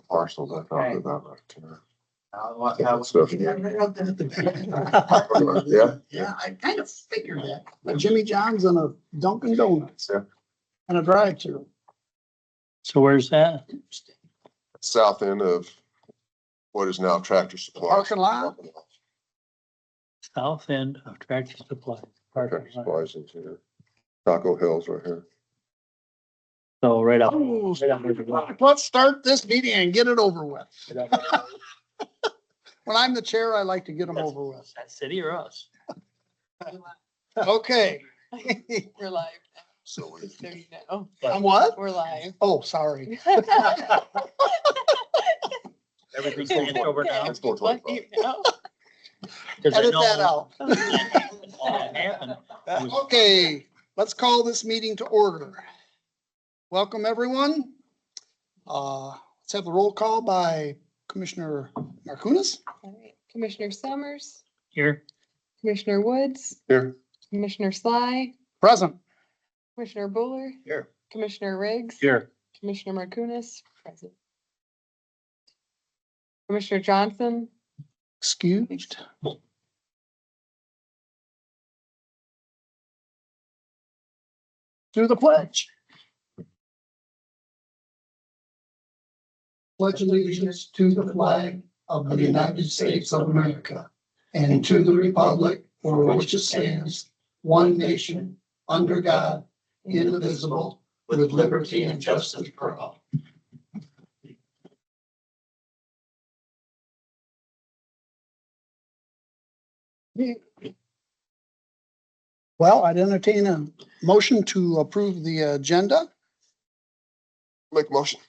parcels I thought about right there. Stuff. Yeah. Yeah, I kind of figured that. A Jimmy John's and a Dunkin' Donuts. Yeah. And a drive-through. So where's that? South end of what is now Tractor Supply. Parking lot? South end of Tractor Supply. Tractor Supplies into here. Taco Hills right here. So right up. Oh, right up where the block- let's start this meeting and get it over with. right up- When I'm the chair, I like to get them over with. That city or us? Okay. We're live. So we- So you know, I'm what? we're live. Oh, sorry. Everything's changed over now. It's 425. You know. 'Cause I Edit know that out. all that happened. was- Okay, let's call this meeting to order. Welcome, everyone. Let's have the roll call by Commissioner Markounis. All right. Commissioner Summers, Here, Commissioner Woods, Here. Commissioner Sly, Present. Commissioner Buller, here, Commissioner Riggs, here. Commissioner Markounis, present. Commissioner Johnson, Excused. Do the pledge. Pledge allegiance to the flag of the United States of America and to the republic for which it stands, one nation, under God, indivisible, with liberty and justice for all. Well, I'd entertain a motion to approve the agenda. Make a motion.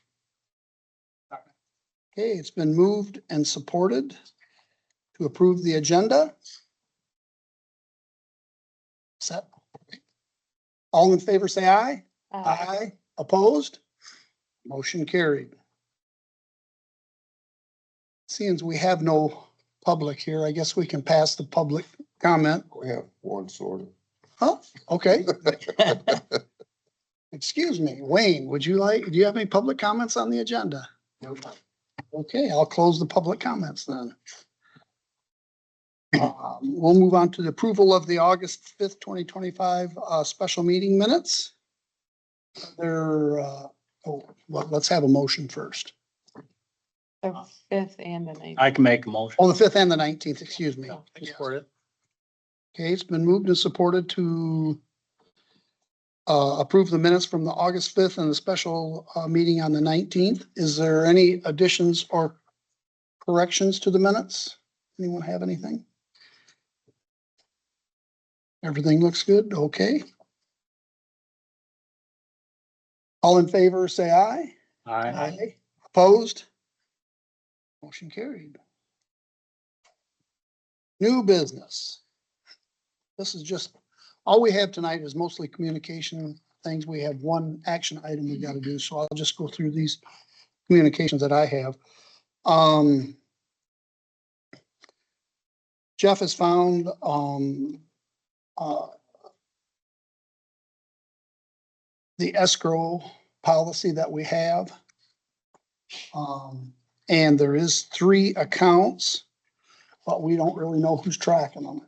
Okay, it's been moved and supported to approve the agenda. Set. All in favor, say aye. Aye. Opposed? Motion carried. Seeing as we have no public here, I guess we can pass the public comment. We have one sort of. Oh, okay. Excuse me, Wayne, do you have any public comments on the agenda? Nope. Okay, I'll close the public comments then. We'll move on to the approval of the August 5th, 2025 special meeting minutes. Let's have a motion first. The 5th and the 9th. I can make a motion. Oh, the 5th and the 19th, excuse me. Support it. Okay, it's been moved and supported to approve the minutes from the August 5th and the special meeting on the 19th. Is there any additions or corrections to the minutes? Anyone have anything? Everything looks good? Okay. All in favor, say aye. Aye. Opposed? Motion carried. New business. This is just, all we have tonight is mostly communication things. We have one action item we gotta do, so I'll just go through these communications that I have. Jeff has found, the escrow policy that we have. And there is 3 accounts, but we don't really know who's tracking them.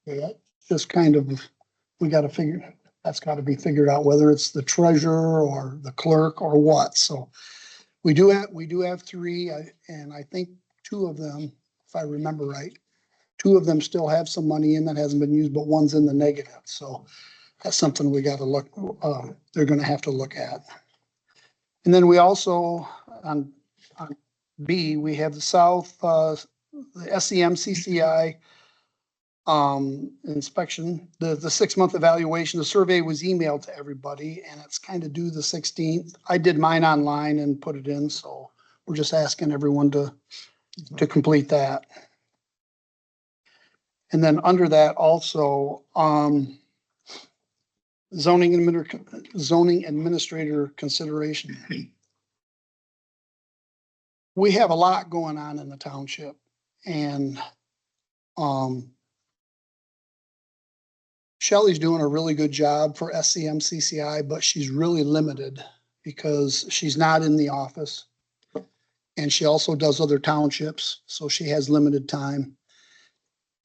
Yeah, just kind of, we gotta figure, that's gotta be figured out, whether it's the treasurer or the clerk or what, so. We do have 3, and I think 2 of them, if I remember right, 2 of them still have some money in that hasn't been used, but one's in the negative, so. That's something we gotta look, they're gonna have to look at. And then we also, on B, we have the South, the SEMCCI inspection, the 6-month evaluation. The survey was emailed to everybody and it's kind of due the 16th. I did mine online and put it in, so we're just asking everyone to complete that. And then under that also, zoning administrator consideration. We have a lot going on in the township and Shelley's doing a really good job for SCMCCI, but she's really limited because she's not in the office. And she also does other townships, so she has limited time.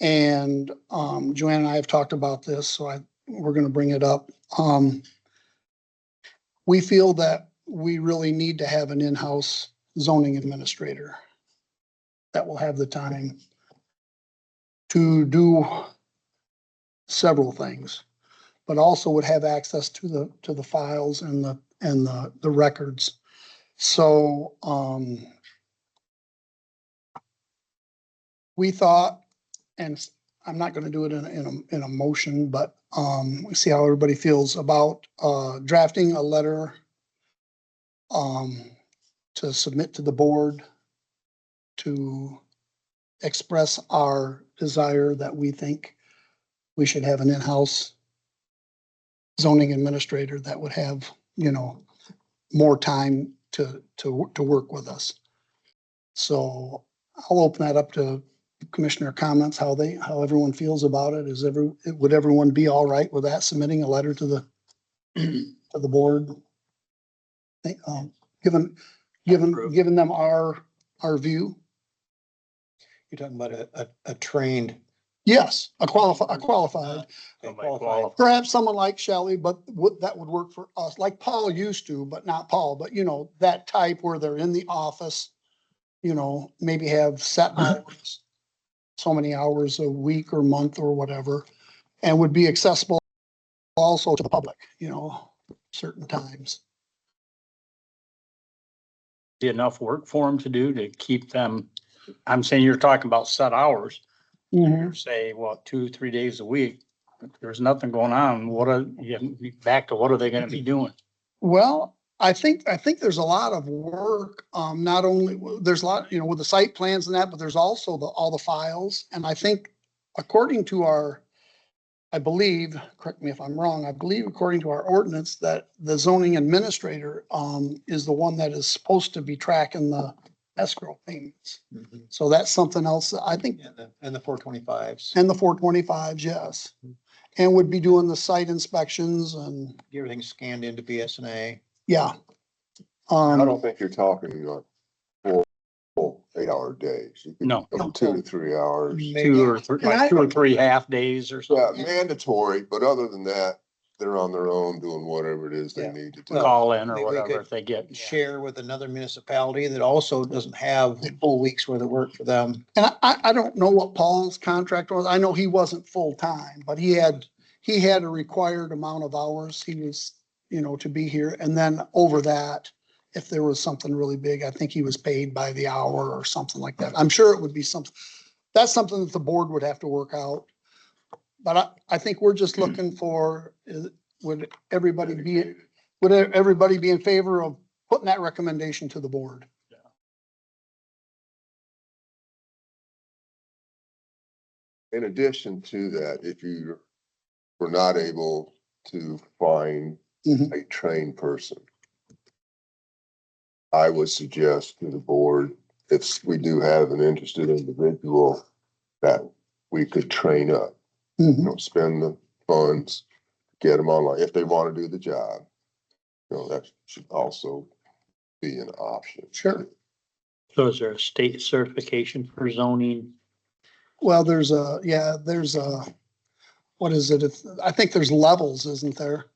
And Joanne and I have talked about this, so we're gonna bring it up. We feel that we really need to have an in-house zoning administrator that will have the time to do several things, but also would have access to the files and the records. So, we thought, and I'm not gonna do it in a motion, but, we see how everybody feels about, drafting a letter, to submit to the board to express our desire that we think we should have an in-house zoning administrator that would have, more time to work with us. So I'll open that up to commissioner comments, how everyone feels about it. Would everyone be all right with that, submitting a letter to the board? Given them our view? You're talking about a trained. Yes, a qualified, Somebody qualified. perhaps someone like Shelley, but that would work for us, like Paul used to, but not Paul, but that type where they're in the office, maybe have set hours, so many hours a week or month or whatever, and would be accessible also to the public, certain times. Be enough work for them to do to keep them, I'm saying you're talking about set hours. Say, 2-3 days a week. If there's nothing going on, what are they gonna be doing? Well, I think there's a lot of work, not only, there's a lot, with the site plans and that, but there's also all the files. And I think according to I believe, correct me if I'm wrong, I believe according to our ordinance that the zoning administrator, is the one that is supposed to be tracking the escrow payments. So that's something else that I think. And the 425s. And the 425s, yes. And would be doing the site inspections and, Get everything scanned into BSNA. yeah. I don't think you're talking like 4 full 8-hour days. You could No. go 2 to 3 hours. Maybe. 2 or 3 half days or Yeah, something. mandatory, but other than that, they're on their own doing whatever it is they Yeah. need to do. Well, Call in or we whatever could if they get. Share with another municipality that also doesn't have a full week's worth of work for them. And I don't know what Paul's contract was. I know he wasn't full-time, but he had a required amount of hours he was, to be here. And then over that, if there was something really big, I think he was paid by the hour or something like that. I'm sure it would be that's something that the board would have to work out. But I think we're just looking for, would everybody be in favor of putting that recommendation to the board? In addition to that, if you were not able to find Mhm. a trained person, I would suggest to the board, if we do have an interested individual, that we could train up, Mhm. spend the funds, get them online, if they want to do the job. That should also be an option. Sure. So is there a state certification for zoning? Well, there's what is it? I think there's levels, isn't there?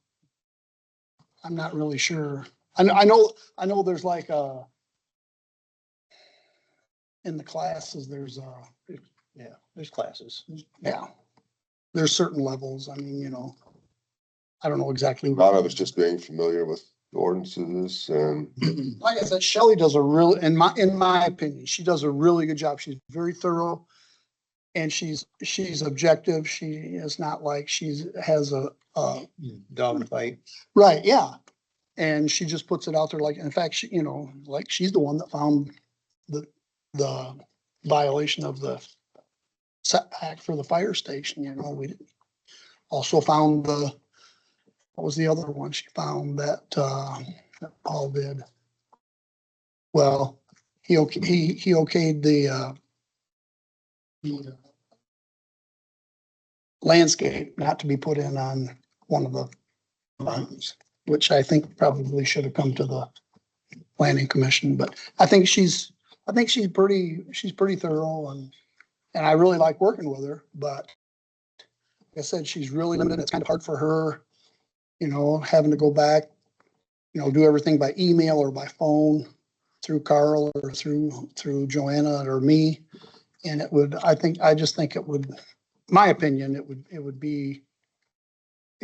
I'm not really sure. I know there's like in the classes, there's Yeah, there's classes. yeah, there's certain levels. I mean, I don't know exactly. A lot of it's just being familiar with ordinances and Like I said, Shelley does in my opinion, she does a really good job. She's very thorough. And she's objective. She is not like has a Dog in a fight. right, yeah. And she just puts it out there in fact, like she's the one that found the violation of the setback for the fire station, we also found what was the other one she found that Paul did? Well, he okayed the landscape not to be put in on one of the farms, which I think probably should have come to the planning commission, but I think she's I think she's pretty thorough and I really like working with her, but like I said, she's really limited. It's kind of hard for her, having to go back, do everything by email or by phone through Carl or through Joanna or me. And I just think it would, my opinion, it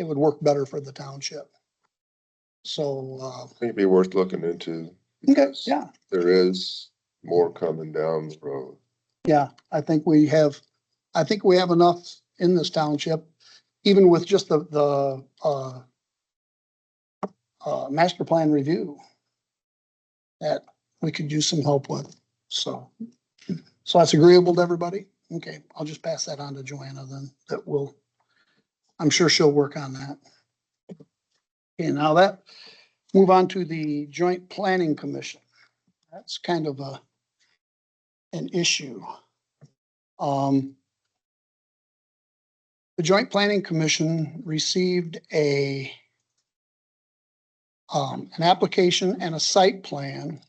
would work better for the township. So, I think it'd be worth looking into. okay, because yeah, There is more coming down the road. yeah, I think we have enough in this township, even with just the master plan review that we could use some help with. So that's agreeable to everybody? Okay, I'll just pass that on to Joanna then, I'm sure she'll work on that. Okay, now move on to the Joint Planning Commission. That's kind of an issue. The Joint Planning Commission received an application and a site plan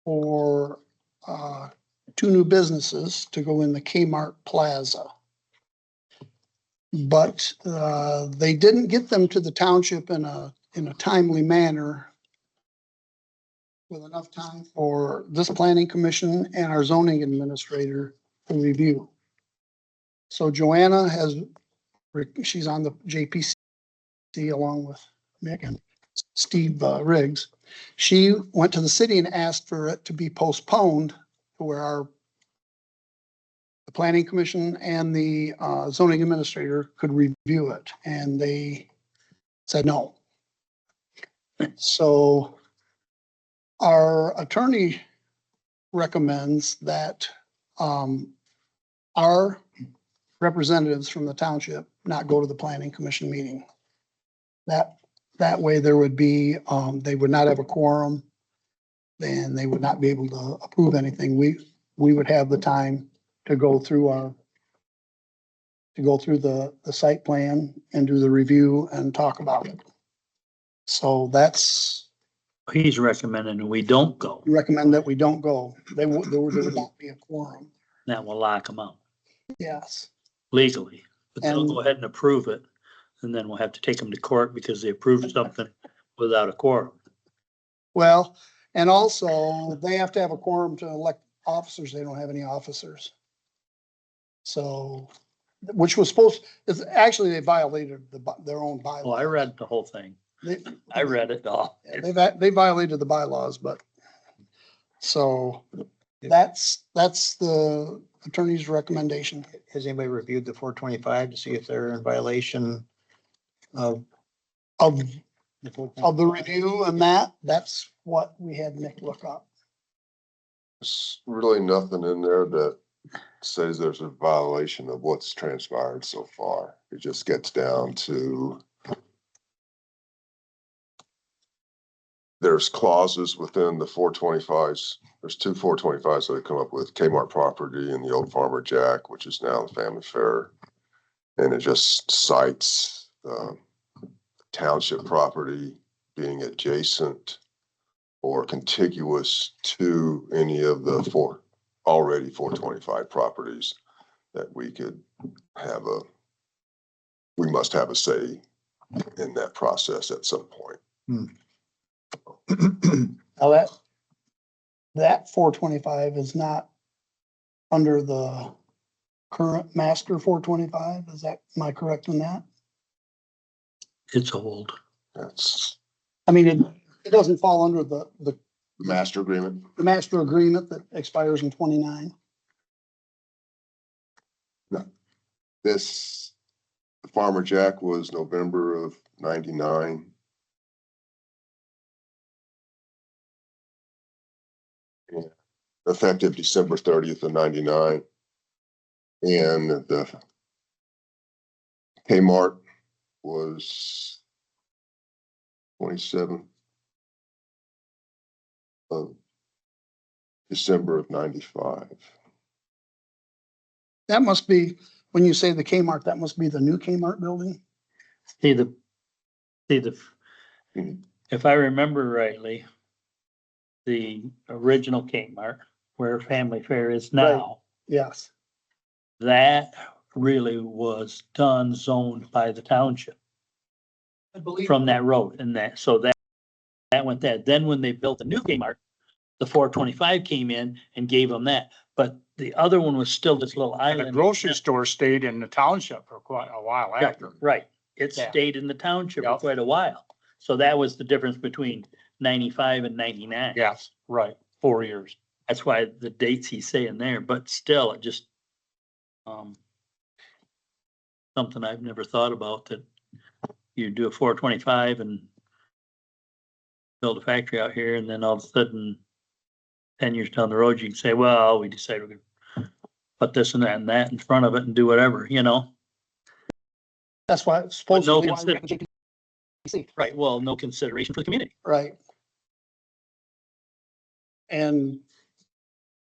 for, 2 new businesses to go in the Kmart Plaza. But, they didn't get them to the township in a timely manner with enough time for this planning commission and our zoning administrator to review. So Joanna she's on the JPC along with Mick and Steve Riggs. She went to the city and asked for it to be postponed to where the planning commission and the zoning administrator could review it, and they said no. So our attorney recommends that our representatives from the township not go to the planning commission meeting. That way there would be, they would not have a quorum, and they would not be able to approve anything. We would have the time to go through the site plan and do the review and talk about it. So He's recommending we don't go. recommend that we don't go. There would not be a quorum. That will lock them out Yes. legally. But they'll And- go ahead and approve it. And then we'll have to take them to court because they approved something without a quorum. Well, and also they have to have a quorum to elect officers. They don't have any officers. So, which was actually they violated their own bylaws. Well, I read the whole thing. I read it all. They violated the bylaws, but so that's the attorney's recommendation. Has anybody reviewed the 425 to see if they're in violation of Of the 425? the review and that's what we had Nick look up. There's really nothing in there that says there's a violation of what's transpired so far. It just gets down to there's clauses within the 425s. There's 2 425s that have come up with Kmart property and the old Farmer Jack, which is now the Family Fair. And it just cites township property being adjacent or contiguous to any of the already 425 properties that we must have a say in that process at some point. Now that 425 is not under the current master 425. Am I correct in that? It's old. That's I mean, it doesn't fall under the the master agreement. master agreement that expires in 29. The Farmer Jack was November of 99. Yeah. Effective December 30th of 99. And the Kmart was 27th of December of 95. That must be, when you say the Kmart, that must be the new Kmart building. See, Mhm. if I remember rightly, the original Kmart, where Family Fair is now, Yes, that really was done zoned by the township I believe. from that road and that, so that went that. Then when they built the new Kmart, the 425 came in and gave them that. But the other one was still this little And the island. grocery store stayed in the township for quite a while Yeah, after. right. It Yeah. stayed in the township for Yep. quite a while. So that was the difference between 95 and 99. Yes, right, 4 years. That's why the dates he's saying there, but still, it just, something I've never thought about, that you do a 425 and build a factory out here, and then all of a sudden, 10 years down the road, you can say, well, we decided we're gonna put this and that in front of it and do whatever, you know? that's why it's supposed to no be. consider- Right, well, no consideration for the community. Right. And,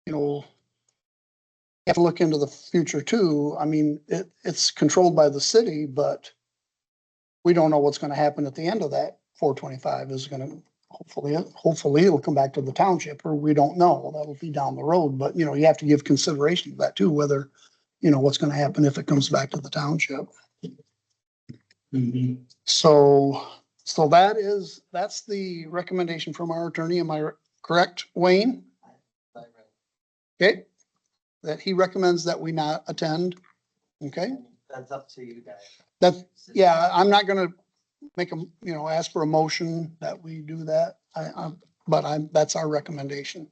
you know, you have to look into the future too. I mean, it's controlled by the city, but we don't know what's gonna happen at the end of that. 425 is gonna, hopefully it'll come back to the township, or we don't know. That'll be down the road, but you know, you have to give consideration to that too, whether, you know, what's gonna happen if it comes back to the township. So that's the recommendation from our attorney. Am I correct, Wayne? Okay, that he recommends that we not attend. Okay, That's up to you guys. that's, yeah, I'm not gonna make a, you know, ask for a motion that we do that. That's our recommendation.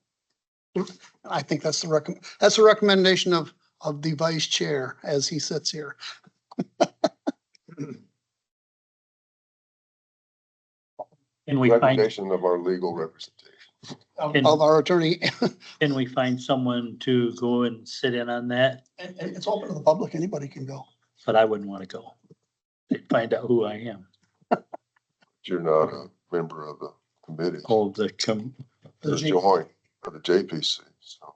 I think that's the recommendation of the vice chair as he sits here. Can we find, Recommendation of our legal representation. Of our attorney. can we find someone to go and sit in on that? And it's open to the public. Anybody can go. But I wouldn't want to go. They'd find out who I am. You're not a member of the committee, Oh, the joint of the JPC, so.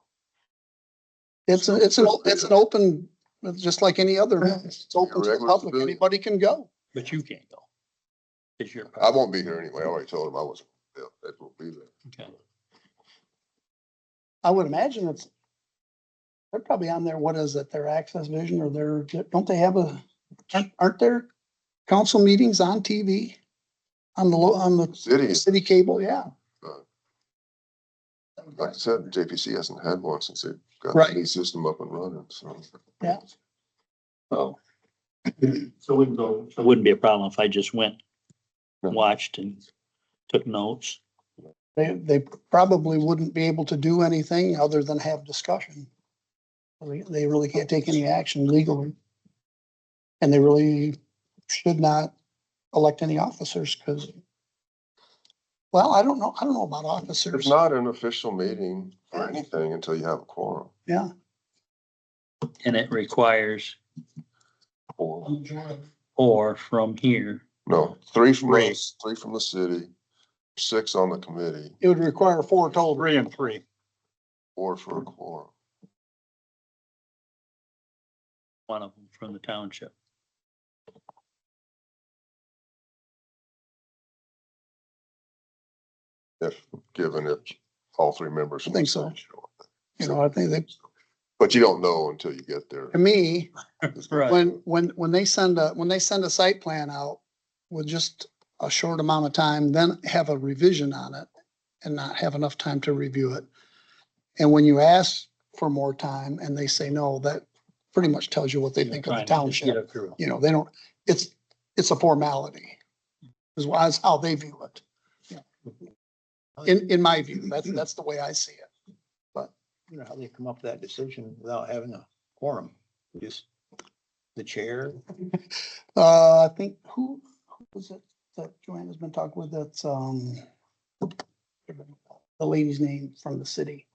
It's an open, just like any other, it's open to the Regular public. civilian. Anybody can go. but you can't go. It's your. I won't be here anyway. I already told him I wasn't, that won't be there. Okay. I would imagine they're probably on their, what is it, their access vision or don't they have aren't there council meetings on TV? On the City, city cable, yeah. like I said, JPC hasn't had one since they got Right. the new system up and running, so. Yeah. Oh. So wouldn't go. It wouldn't be a problem if I just went, No. watched and took notes. They probably wouldn't be able to do anything other than have discussion. They really can't take any action legally. And they really should not elect any officers because, well, I don't know about It's officers. not an official meeting or anything until you have a quorum. Yeah. And it requires Or, or from here. no, three from Three. us, 3 from the city, 6 on the committee, It would require 4 total. 3 and 3. 4 for a quorum. One of them from the township. Given if all 3 members. I think so. from the city show up. You know, I think But you don't know until you get there. to me, Right. when they send a site plan out with just a short amount of time, then have a revision on it and not have enough time to review it. And when you ask for more time and they say no, that pretty much tells you what they think of the Trying to just get township. it through. You know, they don't, it's a formality. Is how they view it. In my view, that's the way I see it. You know how they come up with that decision without having a quorum? Just the chair? I think, who was it that Joanna's been talking with? That's, the lady's name from the city,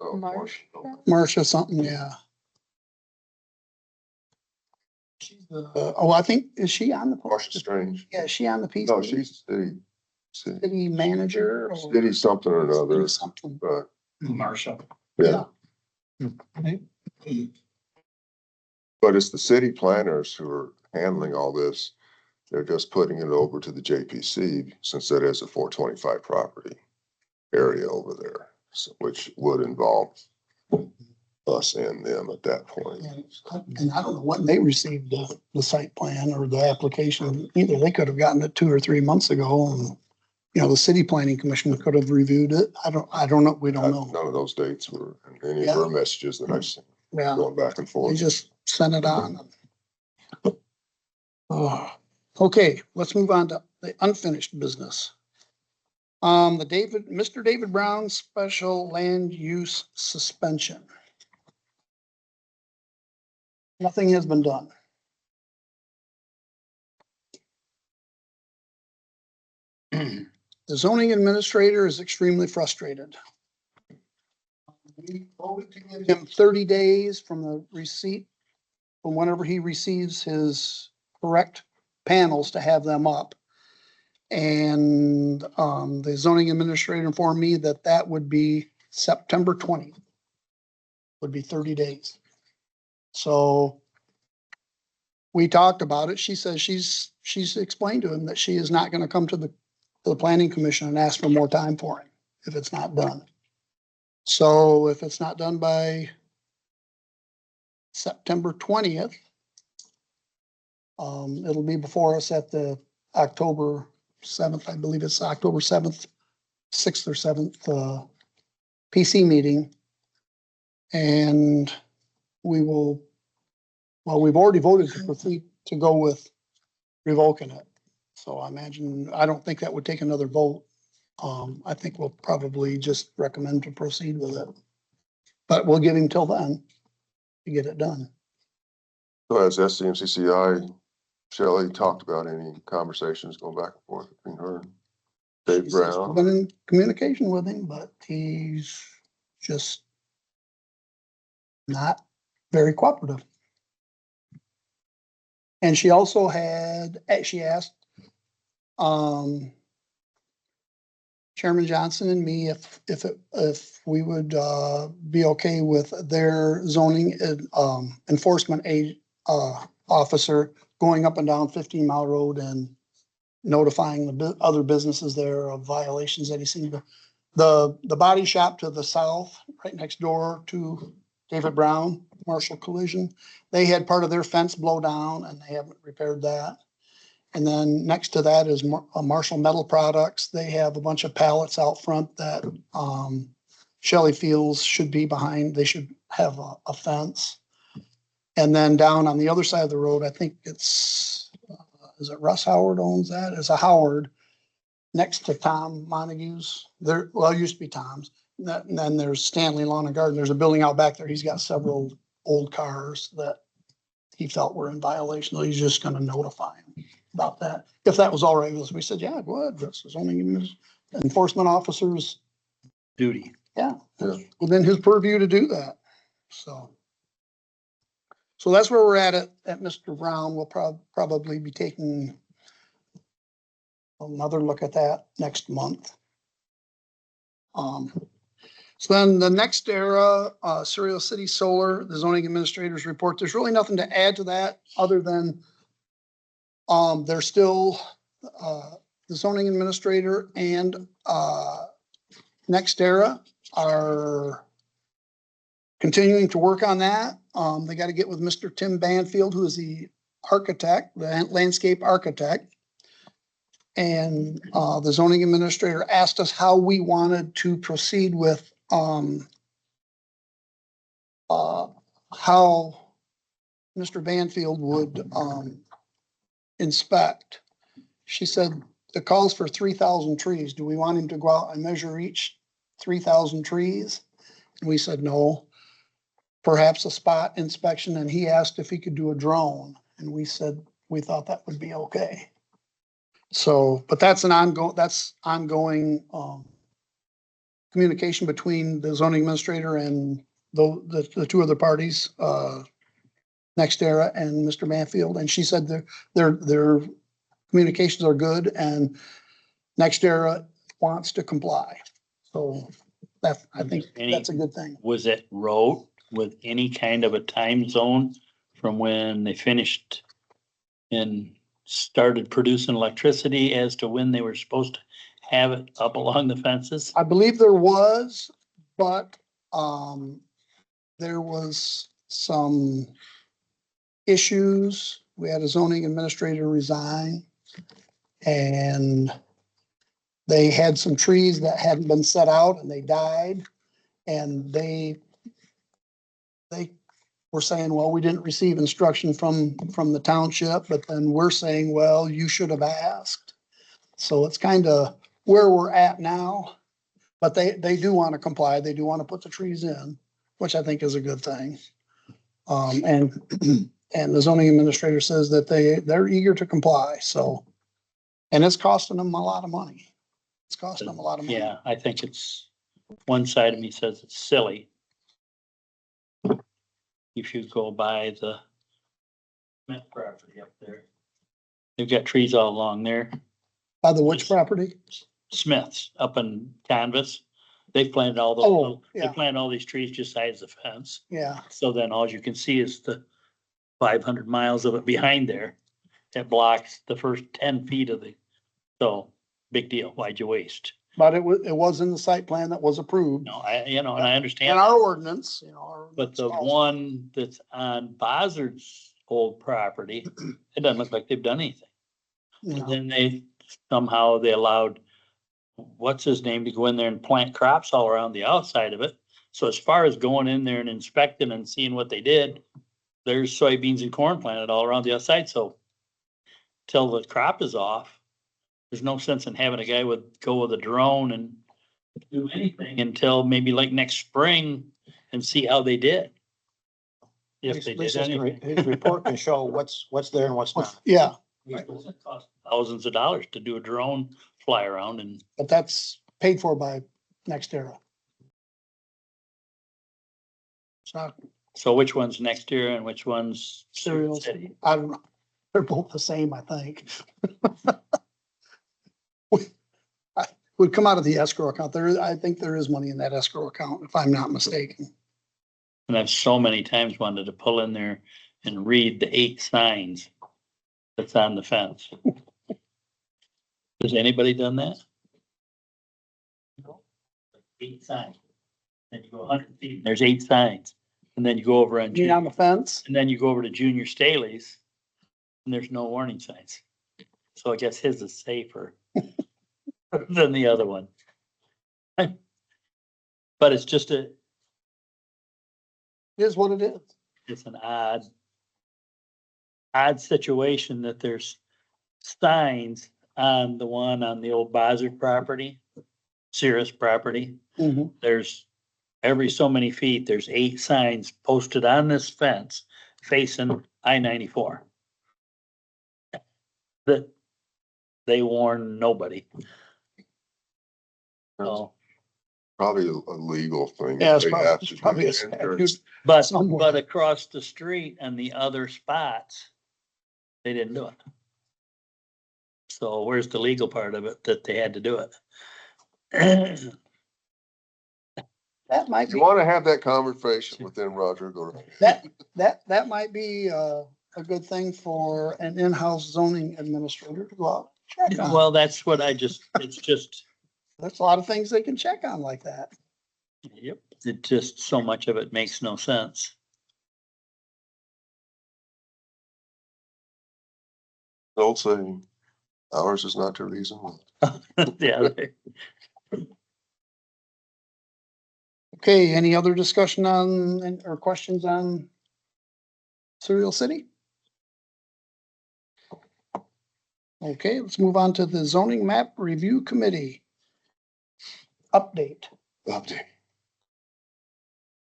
Oh, Marsh. Marcia something, yeah. I think, is she on the? Marcia Strange. Yeah, is she on the piece? No, she's city City manager or city something or another, something. but Marshall. yeah. But it's the city planners who are handling all this. They're just putting it over to the JPC since that is a 425 property. area over there, so, which would involve us and them at that point. And I don't know when they received the site plan or the application either. They could have gotten it 2 or 3 months ago and, you know, the city planning commission could have reviewed it. I don't know. We don't know. None of those dates were in any of our messages that I've seen Yeah, going back and they forth. just sent it on. Okay, let's move on to the unfinished business. Mr. David Brown special land use suspension. Nothing has been done. The zoning administrator is extremely frustrated. We voted to give him 30 days from the receipt, from whenever he receives his correct panels to have them up. And the zoning administrator informed me that that would be September 20th. Would be 30 days. So we talked about it. She says she's explained to him that she is not gonna come to the planning commission and ask for more time for him if it's not done. So if it's not done by September 20th, it'll be before us at the October 7th, I believe it's October 7th, 6th or 7th, PC meeting. And we will, well, we've already voted to proceed to go with revoking it. So I don't think that would take another vote. I think we'll probably just recommend to proceed with it. But we'll give him till then to get it done. So has SCMCCI, Shelley, talked about any conversations going back and forth between her and Dave She says she's Brown? been in communication with him, but he's just not very cooperative. And she also she asked, Chairman Johnson and me if we would, be okay with their zoning, enforcement officer going up and down 15 Mile Road and notifying the other businesses there of violations that he seen. The body shop to the south, right next door to David Brown, Marshall Collision, they had part of their fence blow down and they haven't repaired that. And then next to that is Marshall Metal Products. They have a bunch of pallets out front that Shelley feels should be behind. They should have a fence. And then down on the other side of the road, I think it's, is it Russ Howard owns that? It's a Howard next to Tom Montague's. There, well, it used to be Tom's. And then there's Stanley Lawn and Garden. There's a building out back there. He's got several old cars that he felt were in violation. So he's just gonna notify him about that. If that was all right with us, we said, yeah, go ahead. This is only enforcement officers. Duty. Yeah, Yeah. within his purview to do that. So that's where we're at Mr. Brown. We'll probably be taking another look at that next month. So then the next era, Serial City Solar, the zoning administrator's report, there's really nothing to add to that other than they're still, the zoning administrator and Next Era are continuing to work on that. They got to get with Mr. Tim Banfield, who is the architect, the landscape architect. And the zoning administrator asked us how we wanted to proceed with how Mr. Banfield would inspect. She said the calls for 3,000 trees. Do we want him to go out and measure each 3,000 trees? And we said no. Perhaps a spot inspection. And he asked if he could do a drone. And we said we thought that would be okay. So, but that's ongoing communication between the zoning administrator and the two other parties, Next Era and Mr. Banfield. And she said their communications are good and Next Era wants to comply. So I think that's a good thing. Was it wrote with any kind of a time zone from when they finished and started producing electricity as to when they were supposed to have it up along the fences? I believe there was, but, there was some issues. We had a zoning administrator resign. And they had some trees that hadn't been set out and they died. And they were saying, well, we didn't receive instruction from the township, but then we're saying, well, you should have asked. So it's kind of where we're at now. But they do want to comply. They do want to put the trees in, which I think is a good thing. And the zoning administrator says that they're eager to comply, so. And it's costing them a lot of money. It's costing them a lot of money. Yeah, I think it's, one side of me says it's silly. If you go by the Smith property up there, they've got trees all along there. By the which property? Smith's up in Canvas. They've planted all Oh, those, they yeah. planted all these trees just sides the fence. Yeah, So then all you can see is the 500 miles of it behind there. It blocks the first 10 feet of the, so big deal. Why'd you waste? but it was in the site plan that was approved. No, and I And understand, our ordinance, our but ordinance the calls- one that's on Bozzard's old property, it doesn't look like they've done anything. you know, Then they allowed, what's his name, to go in there and plant crops all around the outside of it. So as far as going in there and inspecting and seeing what they did, there's soybeans and corn planted all around the outside, so till the crop is off, there's no sense in having a guy go with a drone and do anything until maybe like next spring and see how they did. If they At least did anything. his report can show what's there and what's not. Yeah, It costs thousands of dollars to do a drone fly around and but that's paid for by NextEra. It's not so which one's next year and which one's cereals. City? I don't know. They're both the same, I think. Would come out of the escrow account. I think there is money in that escrow account, if I'm not mistaken. And I've so many times wanted to pull in there and read the 8 signs that's on the fence. Has anybody done that? 8 signs. Then you go 100 feet, and there's 8 signs. And then you go over on, You mean on the fence? and then you go over to Junior Staley's, and there's no warning signs. So I guess his is safer than the other one. But it's just It is what it is. it's an odd situation that there's signs on the one on the old Bozzard property, Cirrus property. Mhm. There's every so many feet, there's 8 signs posted on this fence facing I-94. That they warn nobody. So, Probably a legal thing. Yeah, it's They have probably, to it's probably a do statute. insurance. but Somewhere. across the street and the other spots, they didn't do it. So where's the legal part of it that they had to do it? That might If you be, want to have that conversation with them, Roger, go ahead. that might be a good thing for an in-house zoning administrator to go out. and check on. Well, that's what it's just, There's a lot of things they can check on like that. yep, it just, so much of it makes no sense. Old saying, ours is not to reason. Yeah, Okay, any other discussion on, or questions on Cereal City? Okay, let's move on to the zoning map review committee. Update. Update.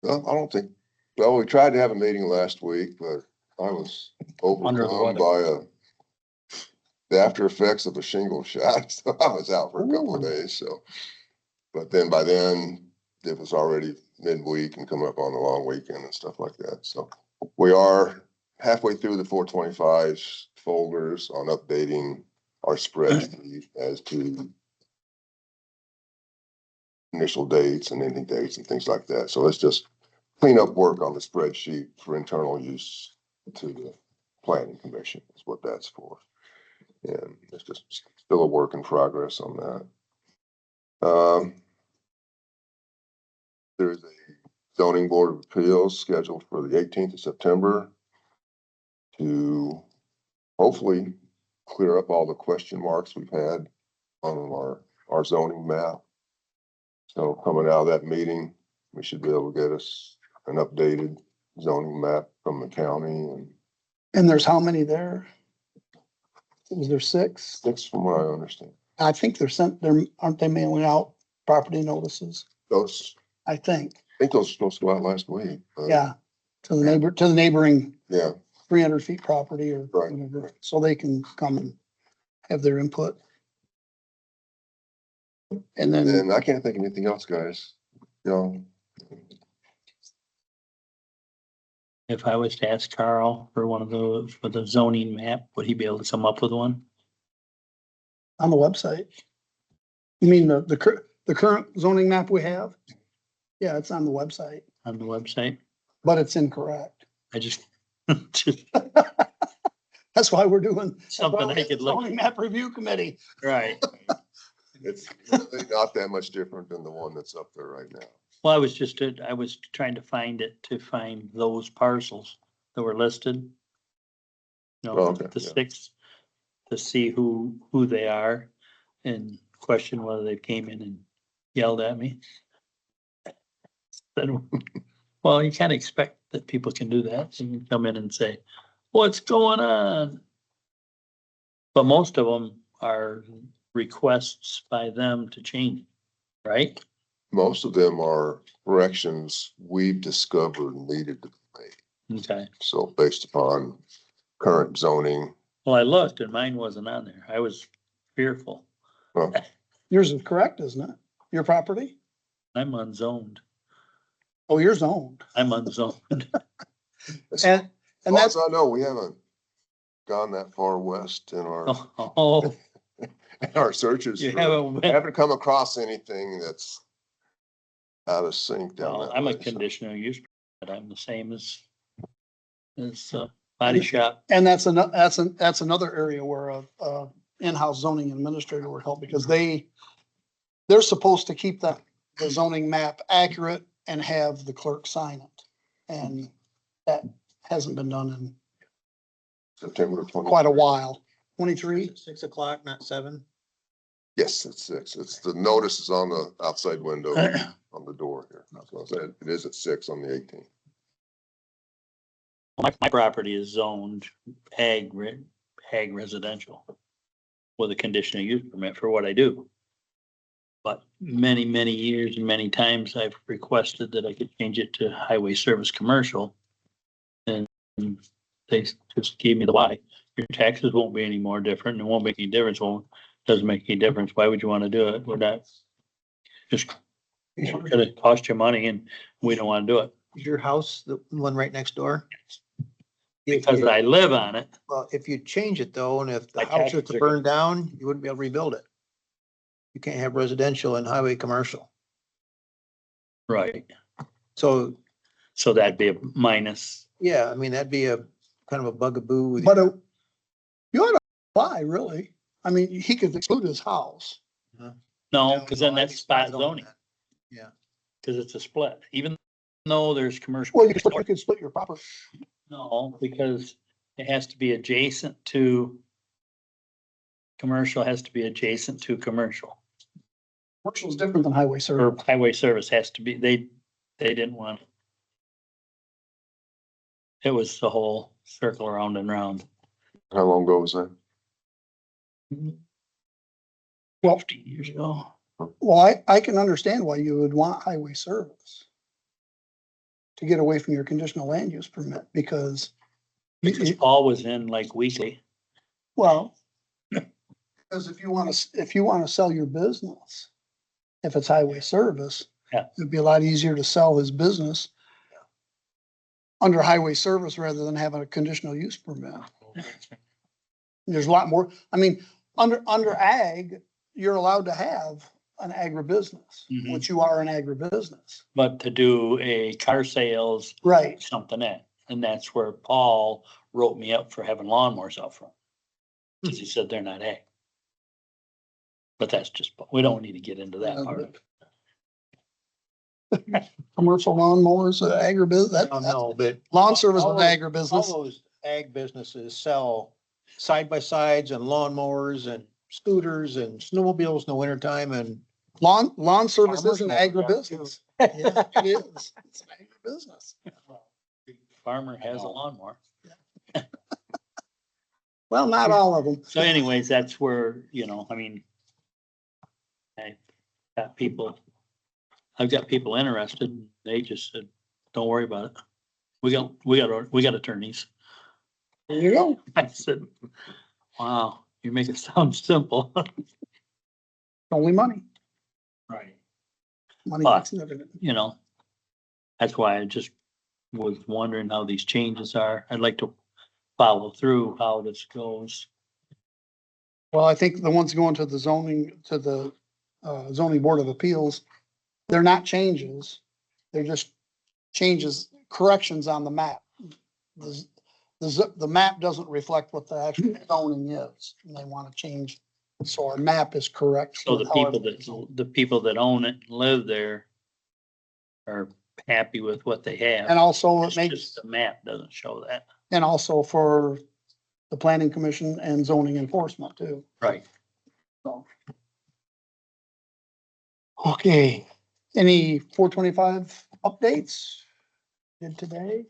Well, I don't think, well, we tried to have a meeting last week, but I was Under the overcome by the after effects of a shingle shot, so I was out for a couple of Ooh. days, so. But then by then, it was already midweek and coming up on the long weekend and stuff like that, so. We are halfway through the 425 folders on updating our spreadsheet as to initial dates and ending dates and things like that. So it's just clean up work on the spreadsheet for internal use to the planning commission is what that's for. And it's just still a work in progress on that. Um, there's a zoning board of appeals scheduled for the 18th of September to hopefully clear up all the question marks we've had on our zoning map. So coming out of that meeting, we should be able to get us an updated zoning map from the county, And there's how many there? Was there 6? that's from what I understand. I think aren't they mailing out property notices? Those, I think, I think those were supposed to go out last week. but yeah, to the neighboring Yeah, 300 feet property or Right. whatever, so they can come and have their input. And then, and I can't think of anything else, guys. You know, If I was to ask Carl for one of those, for the zoning map, would he be able to come up with one? on the website. You mean the current zoning map we have? Yeah, it's on the website, On the website? but it's incorrect. I just, That's why we're doing. Something I could look- Zoning map review committee. right. it's really not that much different than the one that's up there right now. Well, I was trying to find it, to find those parcels that were listed. You Oh, know, okay, the yeah. 6, to see who they are and question whether they came in and yelled at me. Then, well, you can't expect that people can do that. So you can come in and say, what's going on? But most of them are requests by them to change, right? Most of them are corrections we've discovered needed to be made. Okay. So based upon current zoning, Well, I looked and mine wasn't on there. I was fearful. Yours is correct, isn't it? Your property? I'm unzoned. Oh, yours owned. I'm unzoned. as And far as that's, I know, we haven't gone that far west in Oh, our searches. you for- haven't, went- haven't come across anything that's out of sync down well, that I'm a way, so. conditional use, but I'm the same as body shop. and that's another area where a in-house zoning administrator would help because they're supposed to keep the zoning map accurate and have the clerk sign it. And that hasn't been done in September 20. quite a while. 23? 6 o'clock, not 7. Yes, it's 6. It's the notice is on the outside window on the door here. So I said it is at 6 on the 18th. My property is zoned ag residential with a conditional use permit for what I do. But many, many years and many times I've requested that I could change it to highway service commercial. And they just gave me the why. Your taxes won't be any more different. It won't make any difference. Well, it doesn't make any difference. Why would you want to do it? We're not just, it's gonna cost you money and we don't want to do it Is your house the one right next door? If because you- I live on it. Well, if you change it though, and if the My house is taxes to are burn down, you wouldn't be able to rebuild it. You can't have residential and highway commercial. Right. So, So that'd be a minus. yeah, I mean, that'd be a kind of a bugaboo. with- But you ought to apply, really. I mean, he could exclude his house. No, because then No, I'd that's be spot surprised on zoning, that. Yeah, because it's a split, even though there's commercial. Well, you could split your property. No, because it has to be adjacent to. Commercial has to be adjacent to commercial, Commercial is different than highway or service. highway service has to be, they didn't want. It was the whole circle around and round. How long ago was that? Well, 50 years ago. well, I can understand why you would want highway service to get away from your conditional land use permit because, Because Paul was in like weekly. well, because if you want to sell your business, if it's highway service, Yeah. it'd be a lot easier to sell his business under highway service rather than having a conditional use permit. There's a lot more, I mean, under ag, you're allowed to have an agribusiness, Mhm. which you are an agribusiness. But to do a car sales, Right. something that, and that's where Paul wrote me up for having lawnmowers out front. Cause he said they're not ag. But that's just, we don't need to get into that part of it. Commercial lawnmowers, agribusiness, I don't know, but. lawn service all and those- agribusiness. All those ag businesses sell side by sides and lawnmowers and scooters and snowmobiles in the wintertime and. Lawn services and Farmers market, yeah, agribusiness. Yeah, it is. It's an agribusiness. Farmer has a lawnmower. Well, not all of them. So anyways, that's where, you know, I mean, I've got people interested. They just said, don't worry about it. We got attorneys. There you go. I said, wow, you make it sound simple. Only money. Right. Money But- fixing everything. You know, that's why I just was wondering how these changes are. I'd like to follow through how this goes. Well, I think the ones going to the zoning board of appeals, they're not changes. They're just changes, corrections on the map. The map doesn't reflect what the actual zoning is, and they want to change. So our map is correct. So with the how people everything's zoned. the people that own it and live there are happy with what they have. And also It's it makes, just the map doesn't show that. and also for the planning commission and zoning enforcement too. Right. So. Okay, any 425 updates? Did today?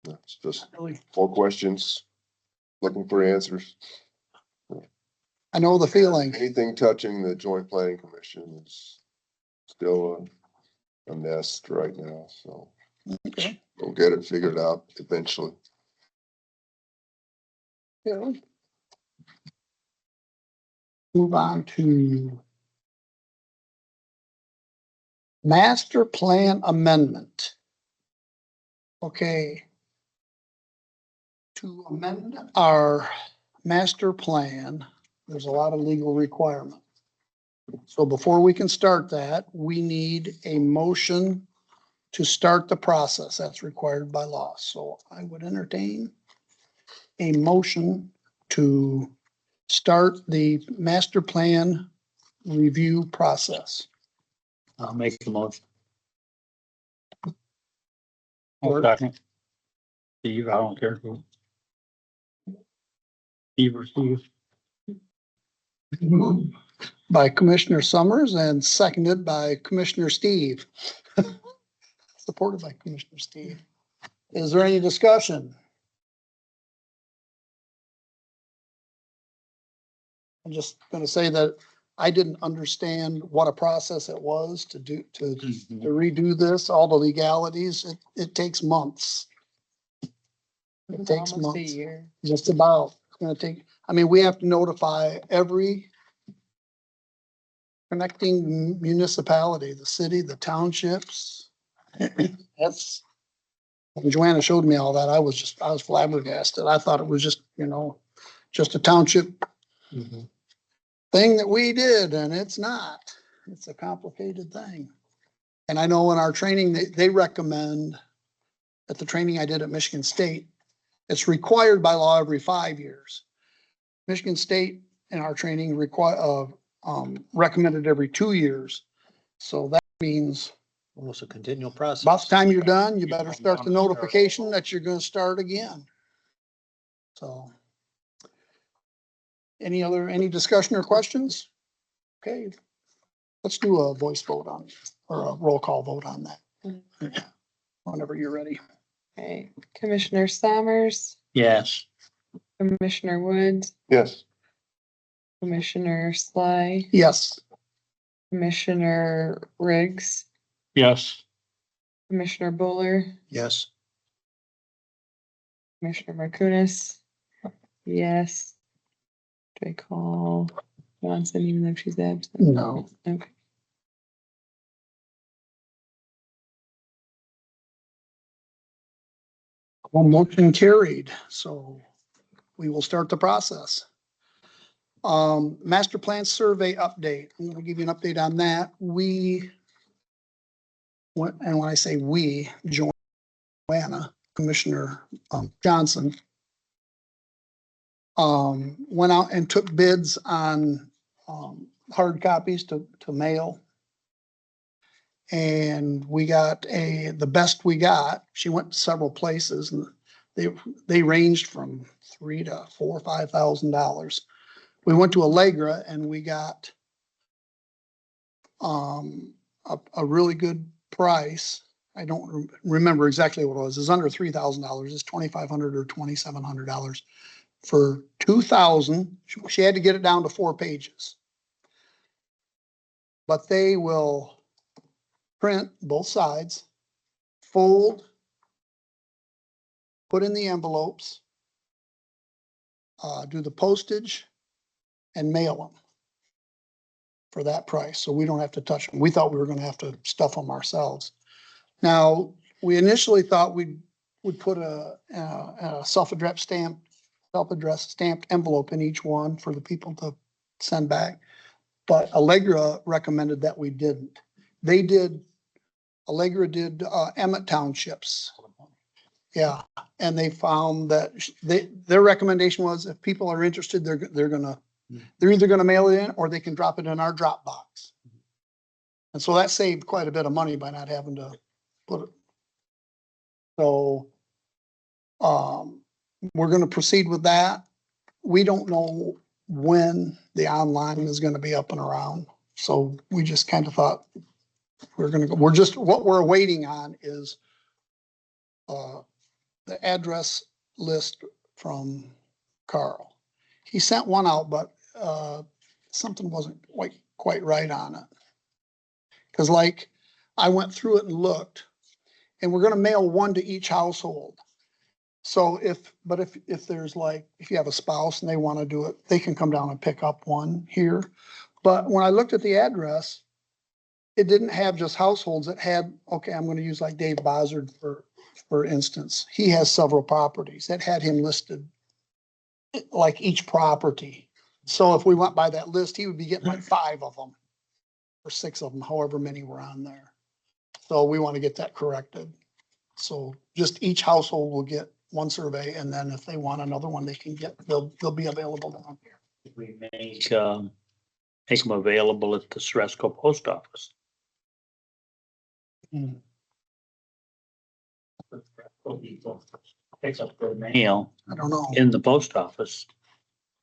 It's just Really, more questions, looking for answers. I know the feeling. Anything touching the joint planning commission is still a mess right now, so Okay. we'll get it figured out eventually. Yeah. Move on to master plan amendment. Okay. To amend our master plan, there's a lot of legal requirement. So before we can start that, we need a motion to start the process. That's required by law. So I would entertain a motion to start the master plan review process. I'll make the motion. I'll second. Steve, I don't care who. Steve or Steve. By Commissioner Summers and seconded by Commissioner Steve. Supported by Commissioner Steve. Is there any discussion? I'm just gonna say that I didn't understand what a process it was to do, to redo this, all the legalities. It takes months. It takes Almost a months. year. Just about. It's gonna take, I mean, we have to notify every connecting municipality, the city, the townships. That's, when Joanna showed me all that, I was flabbergasted. I thought it was just, just a township thing that we did, and it's not. It's a complicated thing. And I know in our training, they recommend, at the training I did at Michigan State, it's required by law every 5 years. Michigan State in our training recommended every 2 years. So that means Almost a continual process. about the time you're done, you better start the notification that you're gonna start again. So. Any discussion or questions? Okay, let's do a voice vote on, or a roll call vote on that. Whenever you're ready. Okay, Commissioner Summers, Yes. Commissioner Woods, Yes, Commissioner Sly, Yes, Commissioner Riggs, Yes. Commissioner Buller, Yes. Commissioner Markounis. Yes. Do I call Johnson even though she's absent? no, Okay. well, motion carried, so we will start the process. Master plan survey update. I'm gonna give you an update on that. And when I say we, Joanna, Commissioner Johnson, went out and took bids on hard copies to mail. And we got the best we got. She went several places and they ranged from $3,000 to $4,000 or $5,000. We went to Allegra and we got a really good price. I don't remember exactly what it was. It's under $3,000. It's $2,500 or $2,700 for 2,000. She had to get it down to 4 pages. But they will print both sides, fold, put in the envelopes, do the postage, and mail them for that price. So we don't have to touch them. We thought we were going to have to stuff them ourselves. Now, we initially thought we'd put a self-addressed stamped envelope in each one for the people to send back. But Allegra recommended that we didn't. Allegra did Emmett Townships. Yeah, and they found that their recommendation was if people are interested, they're either gonna mail it in or they can drop it in our drop box. And so that saved quite a bit of money by not having to put it. So we're gonna proceed with that. We don't know when the online is gonna be up and around. So we just kind of thought what we're waiting on is the address list from Carl. He sent one out, but something wasn't quite right on it. Cause like I went through it and looked, and we're gonna mail one to each household. So if there's if you have a spouse and they wanna do it, they can come down and pick up one here. But when I looked at the address, it didn't have just households. It had, okay, I'm gonna use like Dave Bozzard for instance. He has several properties. It had him listed like each property. So if we went by that list, he would be getting like 5 of them or 6 of them, however many were on there. So we want to get that corrected. So just each household will get one survey, and then if they want another one, they'll be available down here. We make them available at the Ceresco post office. Pick up their mail I don't know. in the post office,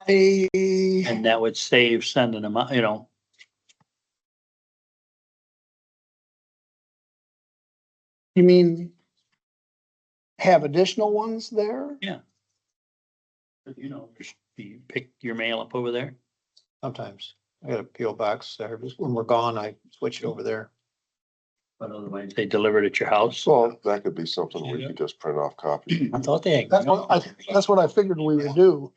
You and that would save sending them out, mean have additional ones there? You pick your mail up over there. Sometimes I got a PO box there. Just when we're gone, I switch it over there. But otherwise, they deliver it at your house. So that could be something we could just print off copies. I thought they had. That's what I figured we would do.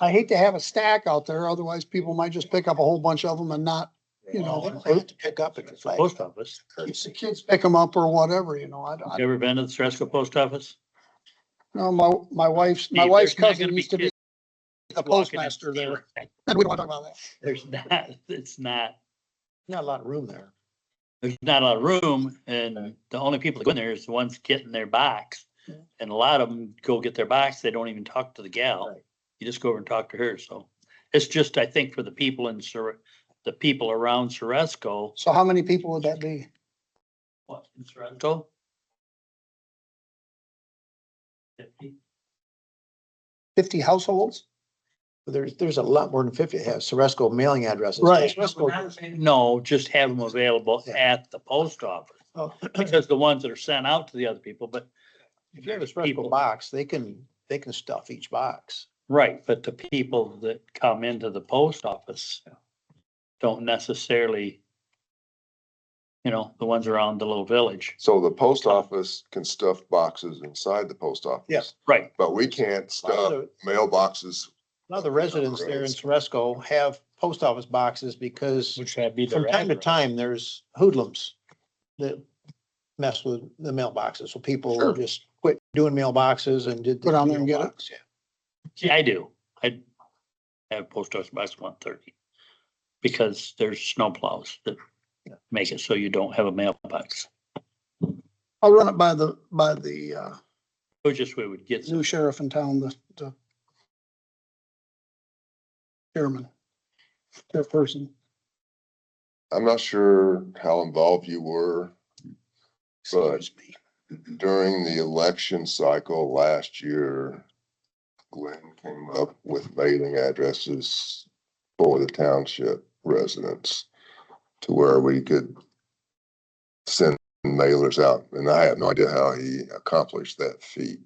I hate to have a stack out there, otherwise people might just pick up a whole bunch of them and not, They don't have to pick up at the flag. Post office. the kids pick them up or whatever, you know. You ever been to the Ceresco post office? No, my wife's There's not cousin gonna be used to be kids the walking in postmaster there. stealing. We don't want to talk about that. There's not, it's not, Not a lot of room there. there's not a lot of room, and the only people that go in there is the ones getting their box. Yeah. And a lot of them go get their box, they don't even talk to the gal. Right. You just go over and talk to her, so. It's just, I think, for the people the people around Ceresco. So how many people would that be? What, in Ceresco? 50 households? There's a lot more than 50 that have Ceresco mailing addresses. Right. Ceresco- No, just have them available at the post office, Oh, because the ones that are sent out to the other people, but. If you have a Ceresco People- box, they can stuff each box. Right, but the people that come into the post office don't necessarily, the ones around the little village. So the post office can stuff boxes inside the post office. Yeah. Right, But we can't A lot stuff of mailboxes. A lot of the residents there in Ceresco have post office boxes because which would be from their time to address. time, there's hoodlums that mess with the mailboxes. So people Sure. just quit doing mailboxes and did. Go down there and get it. mailbox, yeah. Yeah, I do. I have post office box 130 because there's snow plows that make it so you don't have a mailbox. I'll run it by the It was just we would get some. new sheriff in town, the chairman. their person. I'm not sure how involved you were But- Excuse me. during the election cycle last year. Glenn came up with mailing addresses for the township residents to where we could send mailers out. And I have no idea how he accomplished that feat.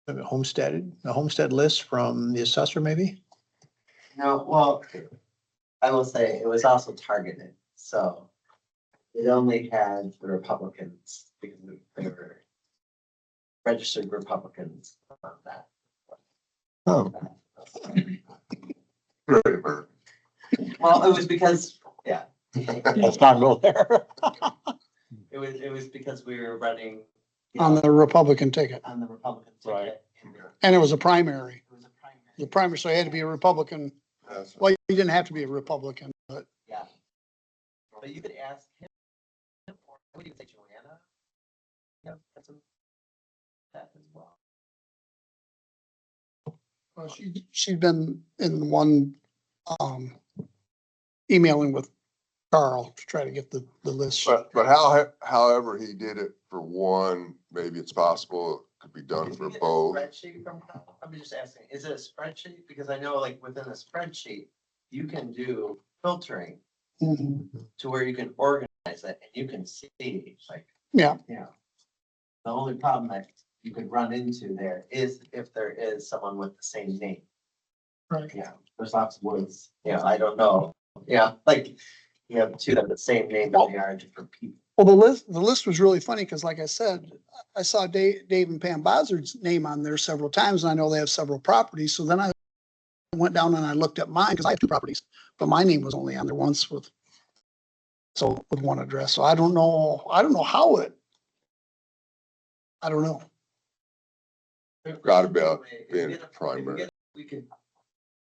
A homestead list from the assessor, maybe? No, well, I will say it was also targeted, so it only had the Republicans because they were registered Republicans on that. Oh. Very American. Well, it was because, yeah, Let's not go there. it was because we were running. you On know, the Republican ticket. On the Republican Right. ticket. and It And it was a primary. was a primary. The primary, so you had to be a Republican. That's- Well, you didn't have to be a Republican, but Yeah. But you could ask him, or would you say Joanna? Yeah, that's a, that as well. well, she'd been in one, emailing with Carl to try to get the list. But however he did it for one, maybe it's possible it could be done Did for you get a both. Spreadsheet from Kyle? I'm just asking, is it a spreadsheet? Because I know like within a spreadsheet, you can do filtering Mhm. to where you can organize it and you can see like, Yeah, you know. The only problem that you could run into there is if there is someone with the same name. right. Yeah, there's lots of woods. Yeah, I don't know. Yeah, like you have two that have the same name, but they are different people. Well, the list was really funny because like I said, I saw Dave and Pam Bozzard's name on there several times and I know they have several properties. So then I went down and I looked at mine because I have two properties, but my name was only on there once with one address. So I don't know how it, I don't know. Got about If we being get a- if we primary. get- We could,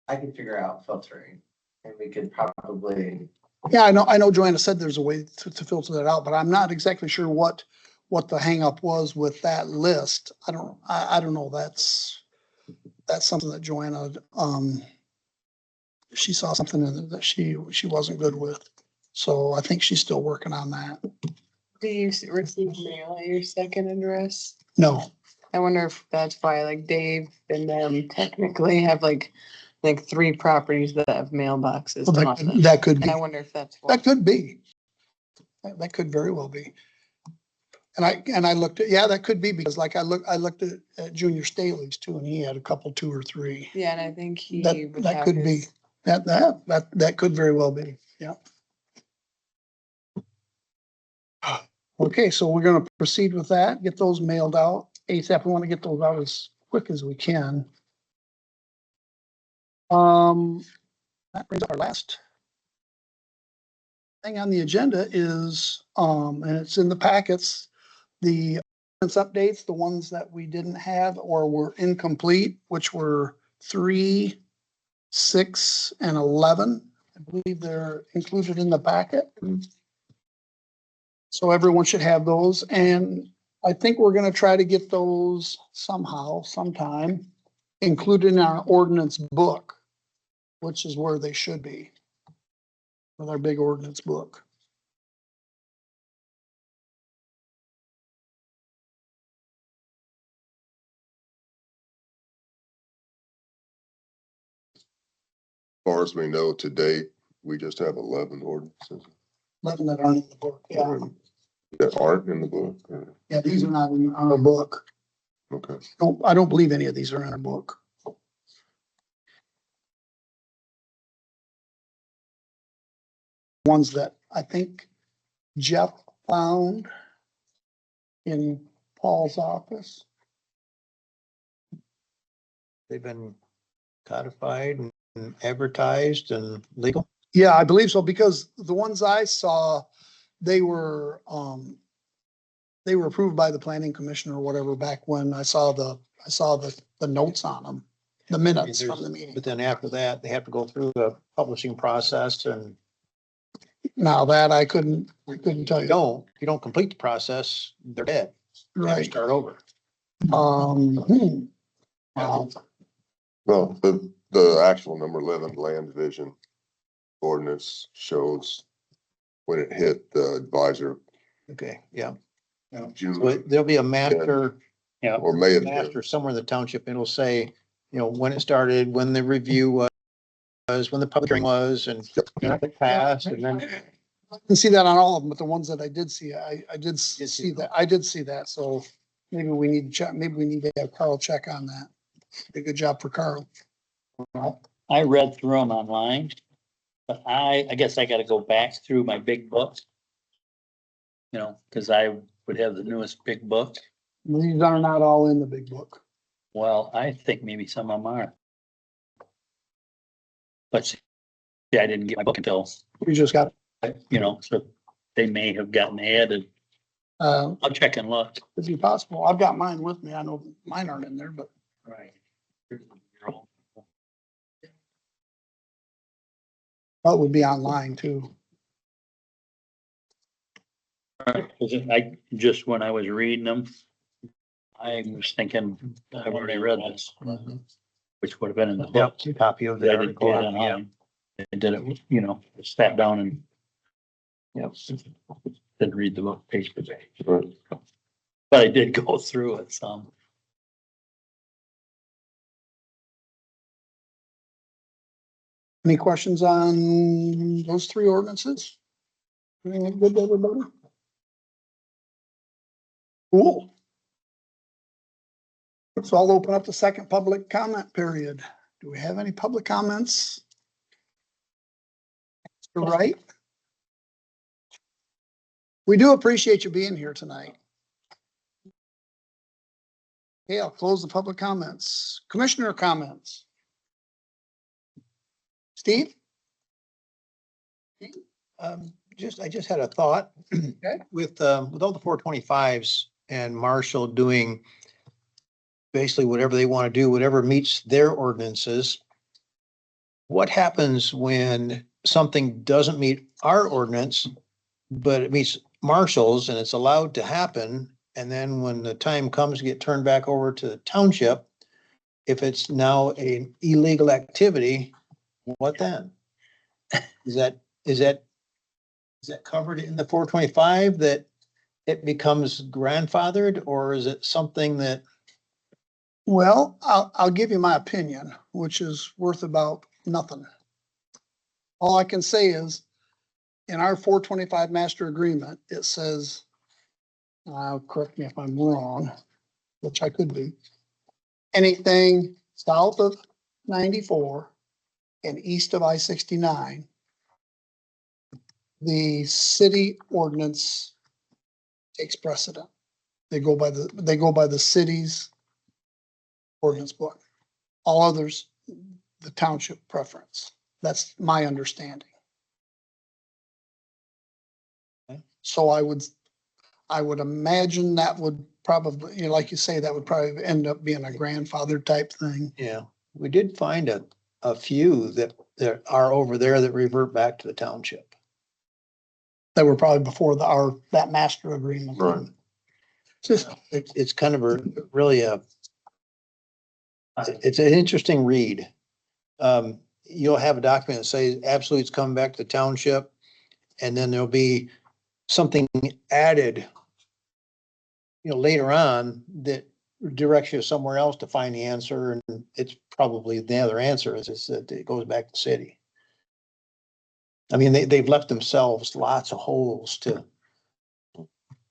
I could figure out filtering and we could probably, Yeah, I know Joanna said there's a way to filter that out, but I'm not exactly sure what the hangup was with that list. I don't know. That's something that Joanna, she saw something in it that she wasn't good with. So I think she's still working on that. Do you receive mail at your second address? No, I wonder if that's why, like Dave and them technically have like 3 properties that have mailboxes. well, on them. that could be, I wonder if that's why. that could be. That could very well be. And I looked at, yeah, that could be because like I looked at Junior Staley's too, and he had a couple, 2 or 3. Yeah, and I think he would That have could be, his, that could very well be, yeah. Okay, so we're gonna proceed with that, get those mailed out ASAP. We want to get those out as quick as we can. That brings up our last thing on the agenda is, and it's in the packets, the ordinance updates, the ones that we didn't have or were incomplete, which were 3, 6, and 11. I believe they're included in the packet. So everyone should have those, and I think we're gonna try to get those somehow, sometime, included in our ordinance book, which is where they should be. With our big ordinance book. As far as we know to date, we just have 11 ordinances 11 that aren't in the book, yeah. that aren't in the book. Yeah, these are not in our book. Okay. I don't believe any of these are in our book. Ones that I think Jeff found in Paul's office. They've been codified and advertised and legal. Yeah, I believe so, because the ones I saw, they were approved by the planning commission or whatever back when I saw the notes on them, the minutes from the meeting. But then after that, they have to go through the publishing process and Now that I couldn't tell if you. you don't complete the process, they're dead. You have to Right. start over. Um, hmm. Well, The actual number 11 land division ordinance shows when it hit the advisor Okay, yeah. June So there'll be a master, Yeah, or May of. master somewhere in the township. It'll say, you know, when it started, when the review was, when the public hearing was, and it passed, and then. I didn't see that on all of them, but the ones that I did see, I did see that. I did see that. So maybe we need to check, maybe we need to have Carl check on that. A good job for Carl. I read through them online, but I guess I gotta go back through my big book. You know, cause I would have the newest big book. These are not all in the big book. Well, I think maybe some of them are. But see, I didn't get my book until, We just got, you know, so they may have gotten added. I'll check and look. could be possible. I've got mine with me. I know mine aren't in there, but Right. that would be online too. I, just when I was reading them, I was thinking, I've already read this, which would have been in the book. Yep, copy of But I the didn't do it article. Yeah. online. I did it, you know, sat down and. Yep. Didn't read the book page by page, Right. but I did go through it some. Any questions on those three ordinances? Everything good to everybody? Cool. So I'll open up the second public comment period. Do we have any public comments? Mr. Wright? We do appreciate you being here tonight. Okay, I'll close the public comments. Commissioner comments. Steve? I just had a thought. With all the 425s and Marshall doing basically whatever they want to do, whatever meets their ordinances. What happens when something doesn't meet our ordinance, but it meets Marshall's and it's allowed to happen? And then when the time comes to get turned back over to the township, if it's now an illegal activity, what then? Is that covered in the 425 that it becomes grandfathered, or is it something that? Well, I'll give you my opinion, which is worth about nothing. All I can say is, in our 425 master agreement, it says, correct me if I'm wrong, which I could be, anything south of 94 and east of I-69, the city ordinance takes precedent. They go by the city's ordinance book. All others, the township preference. That's my understanding. So I would imagine that would probably, you know, like you say, that would probably end up being a grandfather type thing. Yeah, we did find a few that are over there that revert back to the township. That were probably before that master agreement. Right. Just, It's kind of really it's an interesting read. You'll have a document that says absolutely it's coming back to the township, and then there'll be something added, you know, later on that directs you somewhere else to find the answer, and it's probably the other answer is that it goes back to the city. I mean, they've left themselves lots of holes to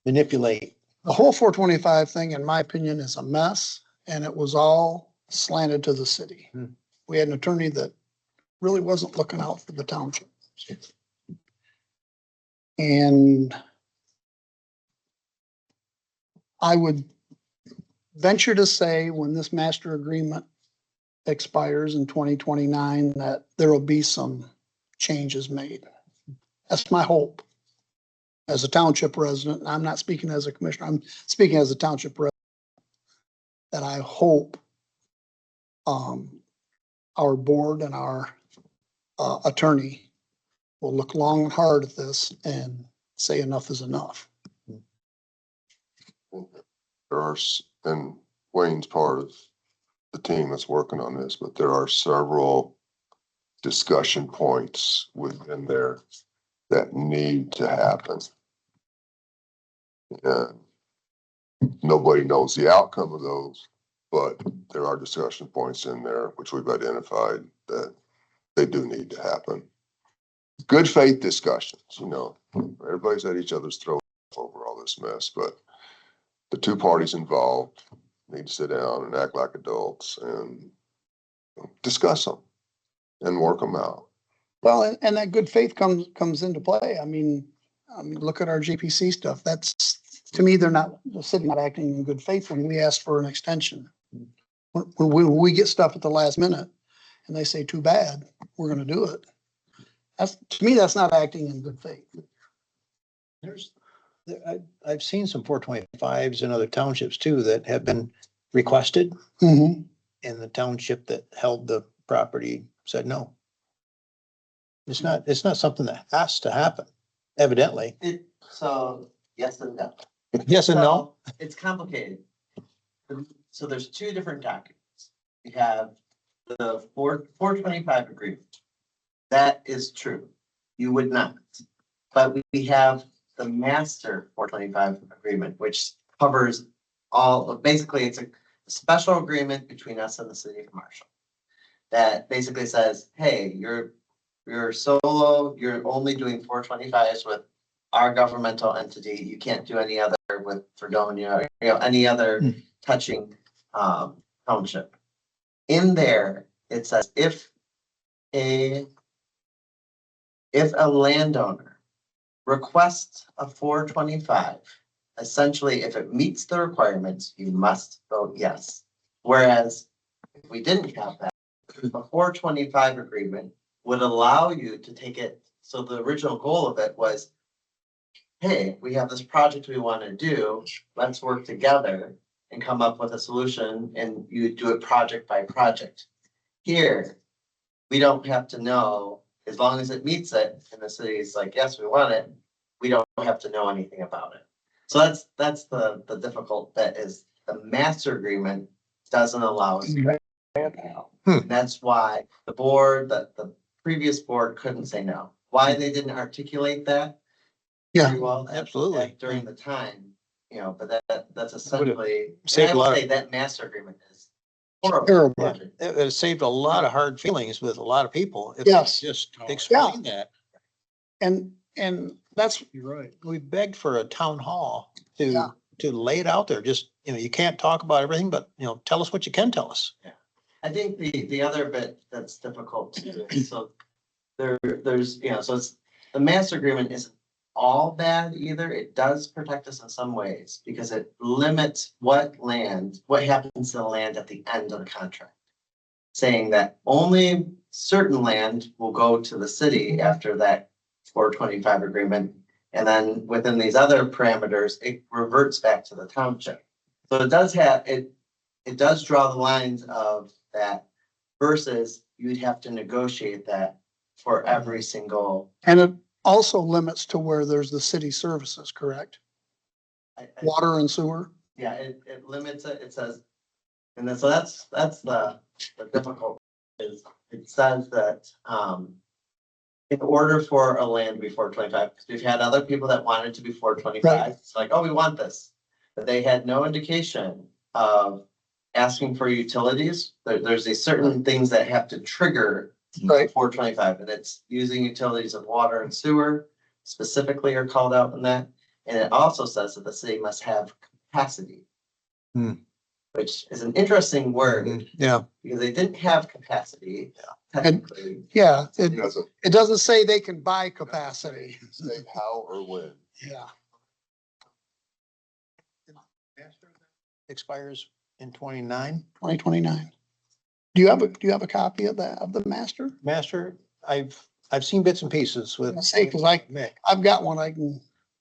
manipulate. the whole 425 thing, in my opinion, is a mess, and it was all slanted to the city. We had an attorney that really wasn't looking out for the township. And I would venture to say when this master agreement expires in 2029, that there will be some changes made. That's my hope. As a township resident, and I'm not speaking as a commissioner, I'm speaking as a township resident, that I hope our board and our attorney will look long and hard at this and say enough is enough. There are, and Wayne's part of the team that's working on this, but there are several discussion points within there that need to happen. And nobody knows the outcome of those, but there are discussion points in there which we've identified that they do need to happen. Good faith discussions, you know, everybody's at each other's throats over all this mess, but the two parties involved need to sit down and act like adults and discuss them and work them out. Well, and that good faith comes into play. I mean, look at our JPC stuff. That's, to me, the city not acting in good faith when we ask for an extension. When we get stuff at the last minute and they say, too bad, we're gonna do it. To me, that's not acting in good faith. I've seen some 425s in other townships too that have been requested, Mhm. and the township that held the property said no. It's not something that has to happen, evidently. So, yes and no. Yes and no? So, it's complicated. So there's two different documents. We have the 425 agreement. That is true. You would not. But we have the master 425 agreement, which covers all, basically it's a special agreement between us and the city of Marshall. That basically says, hey, you're solo, you're only doing 425s with our governmental entity. You can't do any other with Fredonia, any other touching township. In there, it says if a landowner requests a 425, essentially, if it meets the requirements, you must vote yes. Whereas if we didn't have that, the 425 agreement would allow you to take it. So the original goal of it was, hey, we have this project we want to do. Let's work together and come up with a solution, and you do it project by project. Here, we don't have to know, as long as it meets it, and the city is like, yes, we want it, we don't have to know anything about it. So that's the difficult bit, is the master agreement doesn't allow us. And that's why the board, the previous board couldn't say no. Why they didn't articulate that? Yeah, very well absolutely. during the time, but that's essentially, saved and I a lot would of- say that master agreement is horrible. terrible. Yeah, it saved a lot of hard feelings with a lot of people. if Yes. they Just explain that. And that's, You're right. We begged for a town hall Yeah. to lay it out there. Just, you can't talk about everything, but, tell us what you can tell us. I think the other bit that's difficult to do, so there's, so it's, the master agreement isn't all bad either. It does protect us in some ways because it limits what happens to the land at the end of the contract. Saying that only certain land will go to the city after that 425 agreement. And then within these other parameters, it reverts back to the township. So it does have, it does draw the lines of that versus you'd have to negotiate that for every single. and it also limits to where there's the city services, correct? Water and sewer. Yeah, it limits it, it says, and then, so that's the difficult is, it says that, in order for a land to be 425, because we've had other people that wanted to be 425, it's like, oh, we want this. But they had no indication of asking for utilities. There's these certain things that have to trigger Right. 425, and it's using utilities of water and sewer specifically are called out in that. And it also says that the city must have capacity. Which is an interesting word Yeah. because they didn't have capacity. Technically. Yeah, It doesn't it doesn't say they can buy capacity. say how or when. Yeah. Expires in 29. 2029. Do you have a copy of that, of the master? Master, I've seen bits and pieces with. I say, cause Mick. I've got one,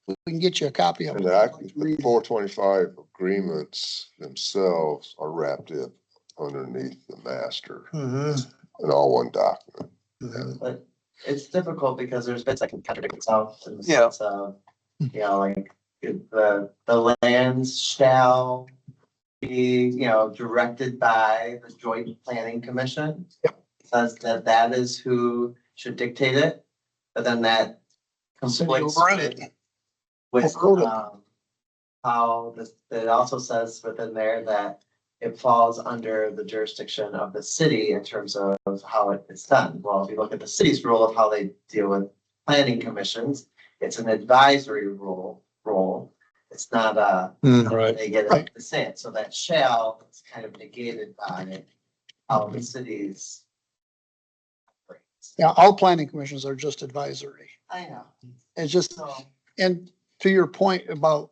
we can get you a copy of And it. the 425 agreements themselves are wrapped up underneath the master Mhm. in all one document. But it's difficult because there's bits that can contradict itself in the Yeah. sense of, like the lands shall be, directed by the Joint Planning Commission. Yep. Says that that is who should dictate it, but then that City conflicts overrode it. with, Overrode it. how this, it also says within there that it falls under the jurisdiction of the city in terms of how it is done. Well, if you look at the city's rule of how they deal with planning commissions, it's an advisory role. It's not a, Right. they get Right. to say it. So that shall is kind of negated by how the cities. operates. Yeah, all planning commissions are just advisory. I know. It's just, So, and to your point about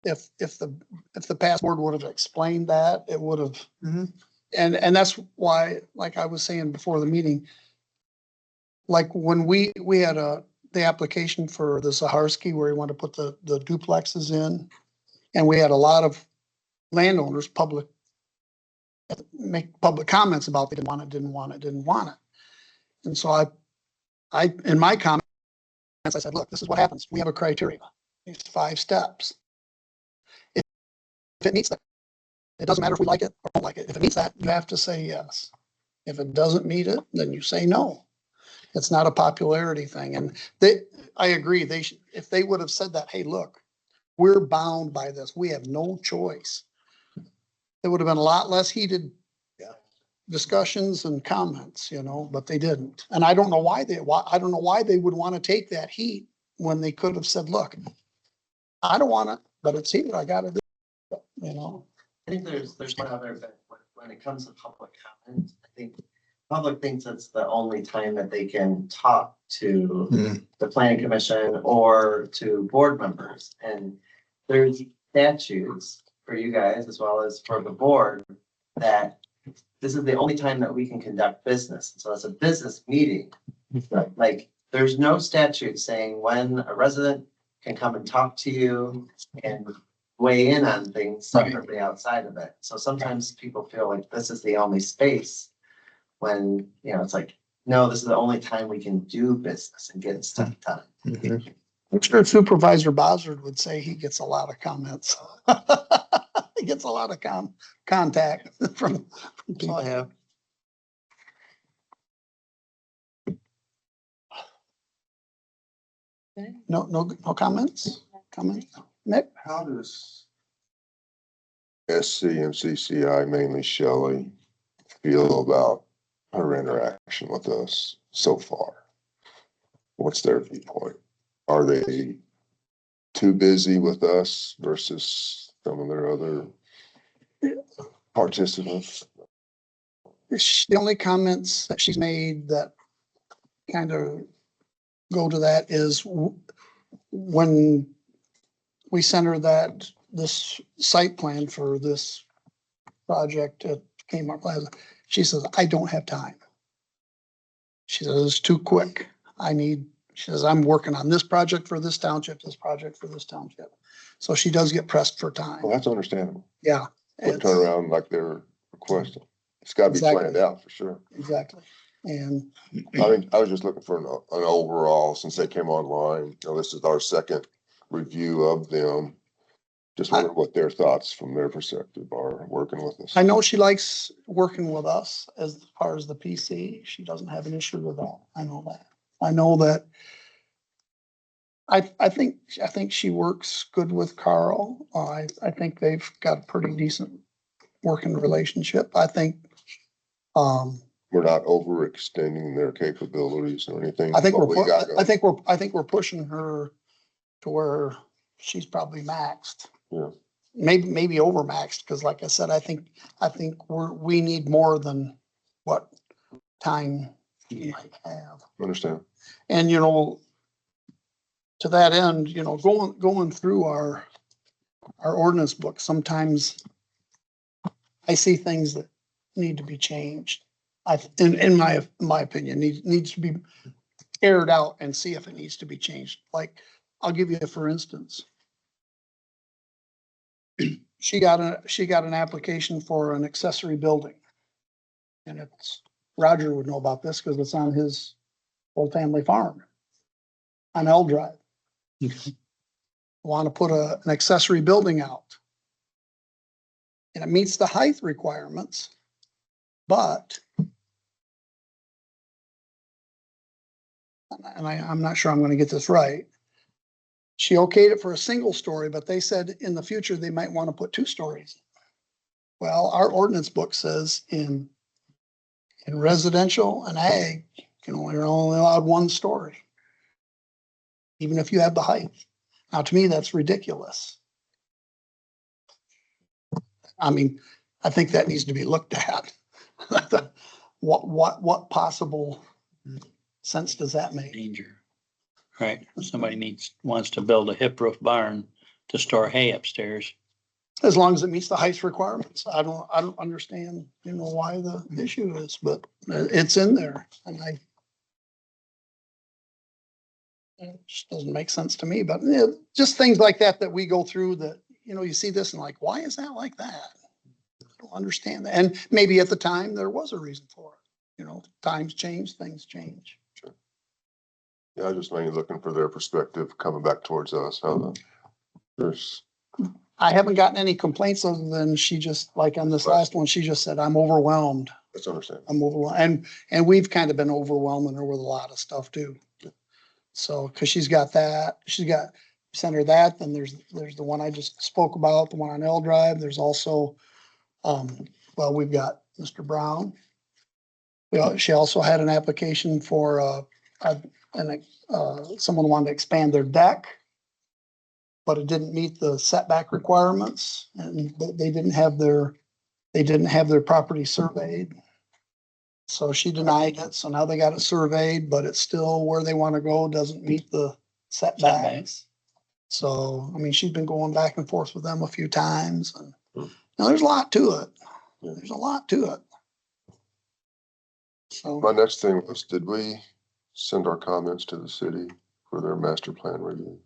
if the past board would have explained that, it would have. Mhm. And that's why, like I was saying before the meeting, like when we had the application for the Saharsky where we wanted to put the duplexes in, and we had a lot of landowners, make public comments about they didn't want it. And so in my comments, I said, look, this is what happens. We have a criteria, these 5 steps. If it meets that, it doesn't matter if we like it or don't like it. If it meets that, you have to say yes. If it doesn't meet it, then you say no. It's not a popularity thing. And I agree, if they would have said that, hey, look, we're bound by this. We have no choice. It would have been a lot less heated discussions and comments, but they didn't. And I don't know why they would want to take that heat when they could have said, look, I don't want it, but it's here. I gotta do it, I think there's one other, but when it comes to public comment, I think public thinks it's the only time that they can talk to the planning commission or to board members. And there's statutes for you guys as well as for the board that this is the only time that we can conduct business. So it's a business meeting. Like, there's no statute saying when a resident can come and talk to you and weigh in on things separately outside of it. So sometimes people feel like this is the only space when, it's like, no, this is the only time we can do business and get stuff done. I'm sure Supervisor Bozzard would say he gets a lot of comments. He gets a lot of contact from That's all I people. have. No comments? Nick? How does SC and CCI, mainly Shelley, feel about her interaction with us so far? What's their viewpoint? Are they too busy with us versus some of their other participants? The only comments that she's made that kind of go to that is when we sent her this site plan for this project at Kmart Plaza, she says, I don't have time. She says, it's too quick. She says, I'm working on this project for this township, this project for this township. So she does get pressed for time. Well, that's understandable. Yeah. Quick turnaround like they're requesting. It's gotta be Exactly. planned out for sure. Exactly. And I was just looking for an overall, since they came online, this is our second review of them. Just wondering what their thoughts from their perspective are working with us. I know she likes working with us as far as the PC. She doesn't have an issue with that. I know that. I think she works good with Carl. I think they've got a pretty decent working relationship. I think, We're not overextending their capabilities or anything. I think but we got I think we're pushing her to where she's probably maxed. Yeah. Maybe over maxed, because like I said, I think we need more than what time she might have. Understand. And, to that end, going through our ordinance book, sometimes I see things that need to be changed. In my opinion, needs to be aired out and see if it needs to be changed. Like, I'll give you, for instance, she got an application for an accessory building. And Roger would know about this because it's on his old family farm on L Drive. Want to put an accessory building out. and it meets the height requirements, but I'm not sure I'm gonna get this right. She okayed it for a single story, but they said in the future, they might want to put 2 stories. Well, our ordinance book says in residential and ag, you're only allowed 1 story. Even if you have the height. Now, to me, that's ridiculous. I mean, I think that needs to be looked at. What possible sense does that make? Danger. Right, somebody wants to build a hip roof barn to store hay upstairs. As long as it meets the height requirements. I don't understand, why the issue is, but it's in there and it just doesn't make sense to me, but just things like that we go through that, you see this and like, why is that like that? I don't understand that. And maybe at the time there was a reason for it. Times change, things change. Yeah, I just mainly looking for their perspective coming back towards us, there's, I haven't gotten any complaints other than she just, like on this last one, she just said, I'm overwhelmed. that's understandable. I'm overwhelmed. And we've kind of been overwhelming her with a lot of stuff too. So, cause she's got that, sent her that, then there's the one I just spoke about, the one on L Drive. There's also, we've got Mr. Brown. She also had an application for, someone wanted to expand their deck, but it didn't meet the setback requirements and they didn't have their property surveyed. So she denied it. So now they got it surveyed, but it's still where they want to go, doesn't meet the setbacks. So, I mean, she's been going back and forth with them a few times and now there's a lot to it. There's a lot to it. So My next thing was, did we send our comments to the city for their master plan review?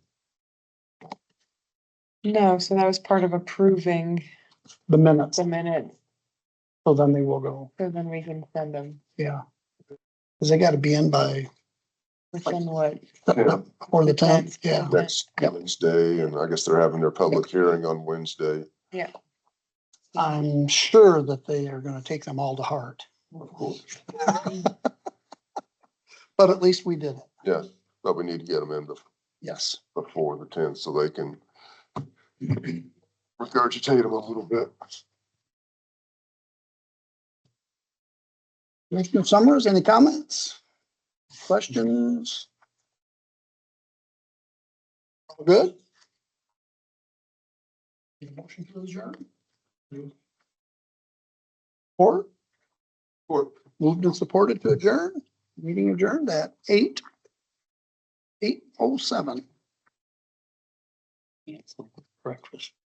No, so that was part of approving the minutes, the minute, so then they will go, so then we can send them. yeah. Cause they gotta be in by Within what? or the The 10th, 10th, yeah. okay. Next Wednesday, and I guess they're having their public hearing on Wednesday. Yeah. I'm sure that they are gonna take them all to heart, Of course. but at least we did it. Yeah, but we need to get them in Yes. before the 10th so they can regurgitate them a little bit. Commissioner Summers, any comments? Questions? All good? Need a motion to adjourn? Or moved and supported to adjourn? Meeting adjourned at 8:07. Breakfast.